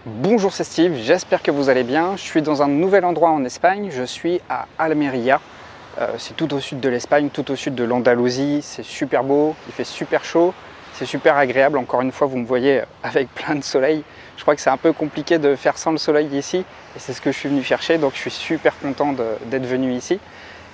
Bonjour, c'est Steve, j'espère que vous allez bien. Je suis dans un nouvel endroit en Espagne, je suis à Almeria. C'est tout au sud de l'Espagne, tout au sud de l'Andalousie. C'est super beau, il fait super chaud, c'est super agréable. Encore une fois, vous me voyez avec plein de soleil. Je crois que c'est un peu compliqué de faire sans le soleil ici et c'est ce que je suis venu chercher, donc je suis super content d'être venu ici.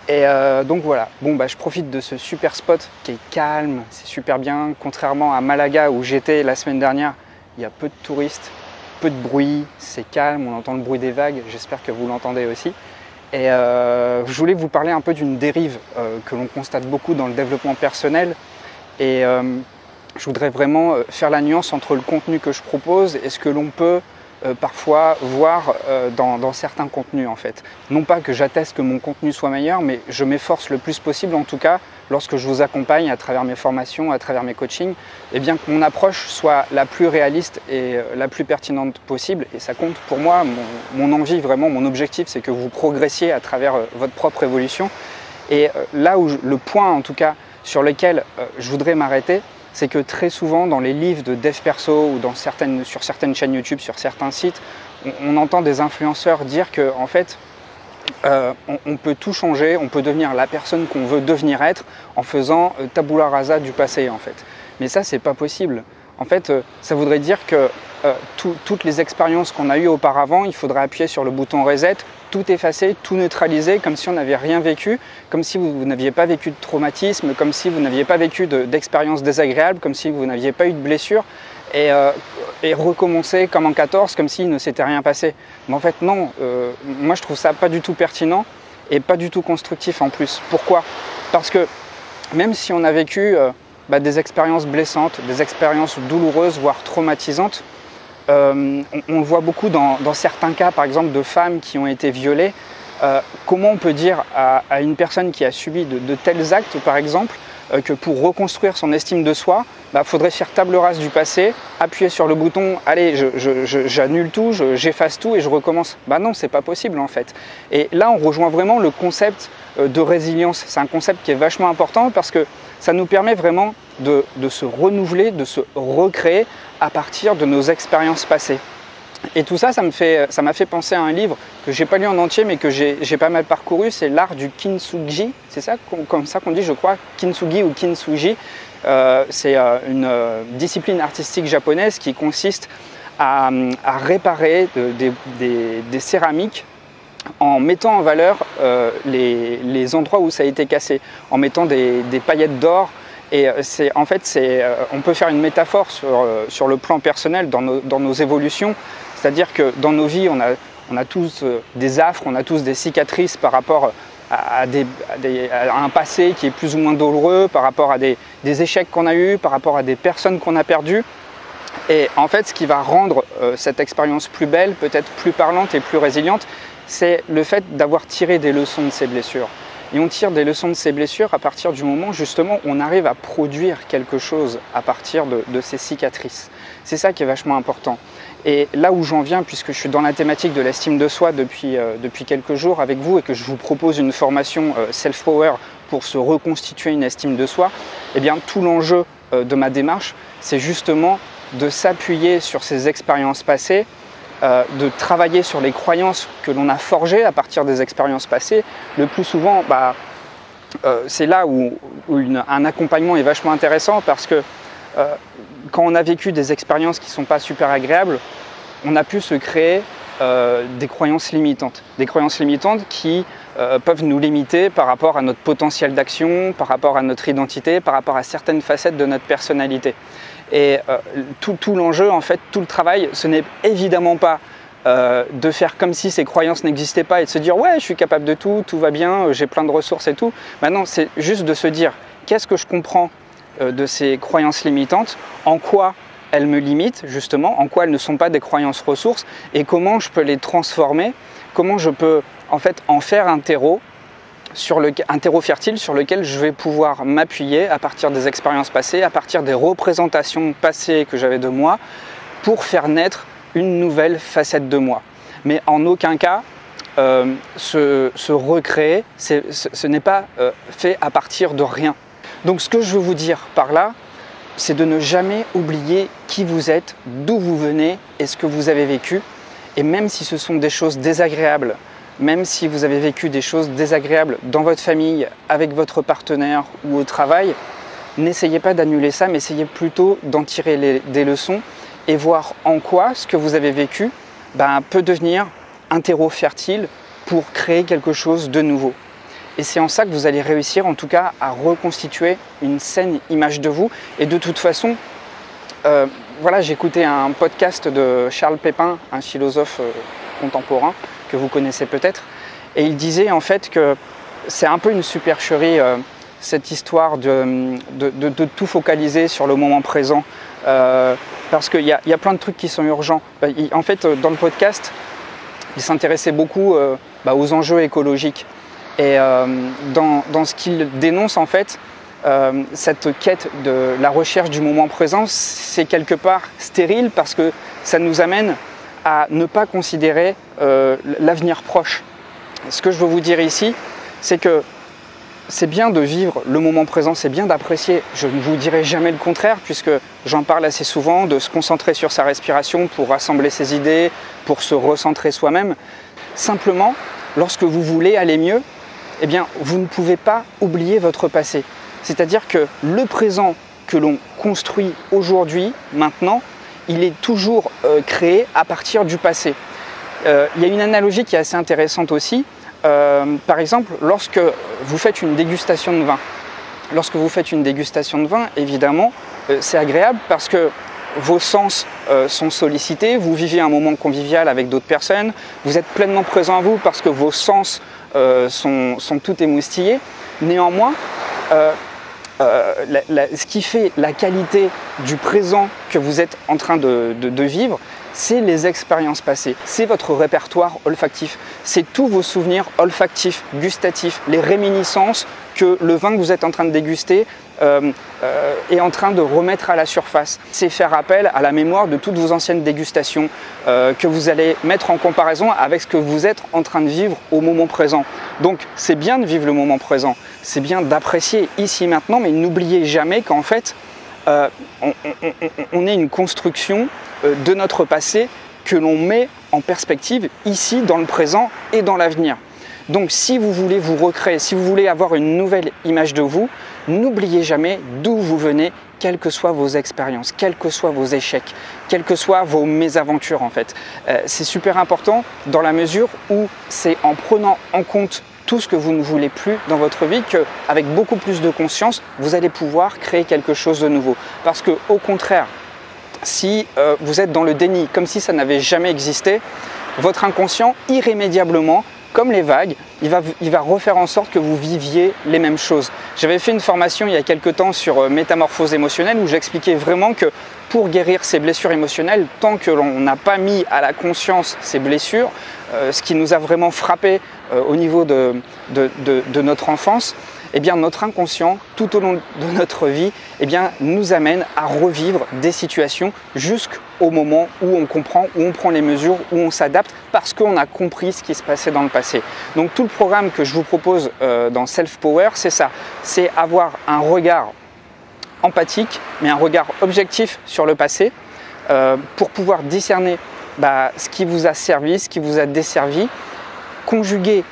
Et donc voilà, je profite de ce super spot qui est calme, c'est super bien. Contrairement à Malaga où j'étais la semaine dernière, il y a peu de touristes, peu de bruit, c'est calme, on entend le bruit des vagues, j'espère que vous l'entendez aussi. Et je voulais vous parler un peu d'une dérive que l'on constate beaucoup dans le développement personnel. Et je voudrais vraiment faire la nuance entre le contenu que je propose et ce que l'on peut parfois voir dans certains contenus en fait. Non pas que j'atteste que mon contenu soit meilleur, mais je m'efforce le plus possible en tout cas, lorsque je vous accompagne à travers mes formations, à travers mes coachings, et bien que mon approche soit la plus réaliste et la plus pertinente possible. Et ça compte pour moi, mon envie vraiment, mon objectif, c'est que vous progressiez à travers votre propre évolution. Et là où le point en tout cas sur lequel je voudrais m'arrêter, c'est que très souvent dans les livres de dev perso ou sur certaines chaînes YouTube, sur certains sites, on entend des influenceurs dire que en fait, on peut tout changer, on peut devenir la personne qu'on veut devenir être en faisant tabula rasa du passé en fait. Mais ça, c'est pas possible. En fait, ça voudrait dire que toutes les expériences qu'on a eues auparavant, il faudrait appuyer sur le bouton reset, tout effacer, tout neutraliser, comme si on n'avait rien vécu, comme si vous n'aviez pas vécu de traumatisme, comme si vous n'aviez pas vécu d'expériences désagréables, comme si vous n'aviez pas eu de blessure, et recommencer comme en 14, comme s'il ne s'était rien passé. Mais en fait, non, moi je trouve ça pas du tout pertinent et pas du tout constructif en plus. Pourquoi? Parce que même si on a vécu des expériences blessantes, des expériences douloureuses, voire traumatisantes, on le voit beaucoup dans certains cas, par exemple de femmes qui ont été violées. Comment on peut dire à une personne qui a subi de tels actes, par exemple, que pour reconstruire son estime de soi, faudrait faire table rase du passé, appuyer sur le bouton, allez, j'annule tout, j'efface tout et je recommence. Non, c'est pas possible en fait. Et là, on rejoint vraiment le concept de résilience. C'est un concept qui est vachement important parce que ça nous permet vraiment de se renouveler, de se recréer à partir de nos expériences passées. Et tout ça, ça m'a fait penser à un livre que j'ai pas lu en entier, mais que j'ai pas mal parcouru. C'est l'art du kintsugi. C'est ça, comme ça qu'on dit, je crois, kintsugi ou kintsugi. C'est une discipline artistique japonaise qui consiste à réparer des céramiques en mettant en valeur les endroits où ça a été cassé, en mettant des paillettes d'or. Et on peut faire une métaphore sur le plan personnel dans nos évolutions. C'est-à-dire que dans nos vies, on a tous des affres, on a tous des cicatrices par rapport à un passé qui est plus ou moins douloureux, par rapport à des échecs qu'on a eus, par rapport à des personnes qu'on a perdues. Et en fait, ce qui va rendre cette expérience plus belle, peut-être plus parlante et plus résiliente, c'est le fait d'avoir tiré des leçons de ces blessures. Et on tire des leçons de ces blessures à partir du moment justement où on arrive à produire quelque chose à partir de ces cicatrices. C'est ça qui est vachement important. Et là où j'en viens, puisque je suis dans la thématique de l'estime de soi depuis quelques jours avec vous et que je vous propose une formation Self-Power pour se reconstituer une estime de soi, eh bien tout l'enjeu de ma démarche, c'est justement de s'appuyer sur ces expériences passées, de travailler sur les croyances que l'on a forgées à partir des expériences passées. Le plus souvent, c'est là où un accompagnement est vachement intéressant parce que quand on a vécu des expériences qui ne sont pas super agréables, on a pu se créer des croyances limitantes. Des croyances limitantes qui peuvent nous limiter par rapport à notre potentiel d'action, par rapport à notre identité, par rapport à certaines facettes de notre personnalité. Et tout l'enjeu, en fait, tout le travail, ce n'est évidemment pas de faire comme si ces croyances n'existaient pas et de se dire « ouais, je suis capable de tout, tout va bien, j'ai plein de ressources et tout ». Maintenant, c'est juste de se dire « qu'est-ce que je comprends de ces croyances limitantes, en quoi elles me limitent justement, en quoi elles ne sont pas des croyances ressources et comment je peux les transformer, comment je peux en fait en faire un terreau fertile sur lequel je vais pouvoir m'appuyer à partir des expériences passées, à partir des représentations passées que j'avais de moi, pour faire naître une nouvelle facette de moi. Mais en aucun cas, se recréer, ce n'est pas fait à partir de rien. Donc ce que je veux vous dire par là, c'est de ne jamais oublier qui vous êtes, d'où vous venez et ce que vous avez vécu. Et même si ce sont des choses désagréables, même si vous avez vécu des choses désagréables dans votre famille, avec votre partenaire ou au travail, n'essayez pas d'annuler ça, mais essayez plutôt d'en tirer des leçons et voir en quoi ce que vous avez vécu peut devenir un terreau fertile pour créer quelque chose de nouveau. Et c'est en ça que vous allez réussir en tout cas à reconstituer une saine image de vous. Et de toute façon, voilà, j'ai écouté un podcast de Charles Pépin, un philosophe contemporain que vous connaissez peut-être, et il disait en fait que c'est un peu une supercherie cette histoire de tout focaliser sur le moment présent, parce qu'il y a plein de trucs qui sont urgents. En fait, dans le podcast, il s'intéressait beaucoup aux enjeux écologiques. Et dans ce qu'il dénonce en fait, cette quête de la recherche du moment présent, c'est quelque part stérile parce que ça nous amène à ne pas considérer l'avenir proche. Ce que je veux vous dire ici, c'est que c'est bien de vivre le moment présent, c'est bien d'apprécier, je ne vous dirai jamais le contraire puisque j'en parle assez souvent, de se concentrer sur sa respiration pour rassembler ses idées, pour se recentrer soi-même. Simplement, lorsque vous voulez aller mieux, eh bien, vous ne pouvez pas oublier votre passé. C'est-à-dire que le présent que l'on construit aujourd'hui, maintenant, il est toujours créé à partir du passé. Il y a une analogie qui est assez intéressante aussi. Par exemple, lorsque vous faites une dégustation de vin. Lorsque vous faites une dégustation de vin, évidemment, c'est agréable parce que vos sens sont sollicités, vous vivez un moment convivial avec d'autres personnes, vous êtes pleinement présent à vous parce que vos sens sont tout émoustillés. Néanmoins, ce qui fait la qualité du présent que vous êtes en train de vivre, c'est les expériences passées, c'est votre répertoire olfactif, c'est tous vos souvenirs olfactifs, gustatifs, les réminiscences que le vin que vous êtes en train de déguster est en train de remettre à la surface. C'est faire appel à la mémoire de toutes vos anciennes dégustations que vous allez mettre en comparaison avec ce que vous êtes en train de vivre au moment présent. Donc c'est bien de vivre le moment présent, c'est bien d'apprécier ici maintenant, mais n'oubliez jamais qu'en fait on est une construction de notre passé que l'on met en perspective ici dans le présent et dans l'avenir. Donc si vous voulez vous recréer, si vous voulez avoir une nouvelle image de vous, n'oubliez jamais d'où vous venez, quelles que soient vos expériences, quels que soient vos échecs, quelles que soient vos mésaventures en fait. C'est super important dans la mesure où c'est en prenant en compte tout ce que vous ne voulez plus dans votre vie qu'avec beaucoup plus de conscience, vous allez pouvoir créer quelque chose de nouveau. Parce que au contraire, si vous êtes dans le déni, comme si ça n'avait jamais existé, votre inconscient, irrémédiablement, comme les vagues, il va refaire en sorte que vous viviez les mêmes choses. J'avais fait une formation il y a quelques temps sur métamorphose émotionnelle où j'expliquais vraiment que pour guérir ces blessures émotionnelles, tant que l'on n'a pas mis à la conscience ces blessures, ce qui nous a vraiment frappé au niveau de notre enfance, eh bien notre inconscient, tout au long de notre vie, eh bien, nous amène à revivre des situations jusqu'au moment où on comprend, où on prend les mesures, où on s'adapte parce qu'on a compris ce qui se passait dans le passé. Donc tout le programme que je vous propose dans Self Power, c'est ça, c'est avoir un regard empathique, mais un regard objectif sur le passé pour pouvoir discerner ce qui vous a servi, ce qui vous a desservi, conjuguer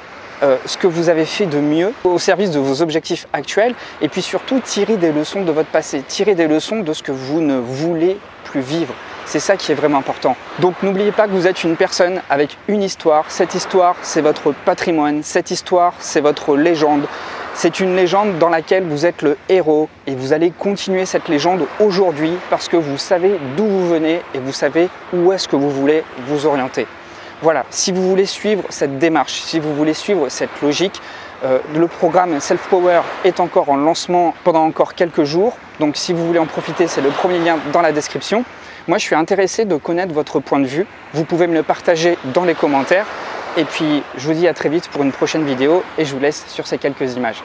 ce que vous avez fait de mieux au service de vos objectifs actuels et puis surtout tirer des leçons de votre passé, tirer des leçons de ce que vous ne voulez plus vivre. C'est ça qui est vraiment important. Donc n'oubliez pas que vous êtes une personne avec une histoire. Cette histoire, c'est votre patrimoine. Cette histoire, c'est votre légende. C'est une légende dans laquelle vous êtes le héros et vous allez continuer cette légende aujourd'hui parce que vous savez d'où vous venez et vous savez où est-ce que vous voulez vous orienter. Voilà, si vous voulez suivre cette démarche, si vous voulez suivre cette logique, le programme Self Power est encore en lancement pendant encore quelques jours. Donc si vous voulez en profiter, c'est le premier lien dans la description. Moi, je suis intéressé de connaître votre point de vue. Vous pouvez me le partager dans les commentaires. Et puis, je vous dis à très vite pour une prochaine vidéo et je vous laisse sur ces quelques images.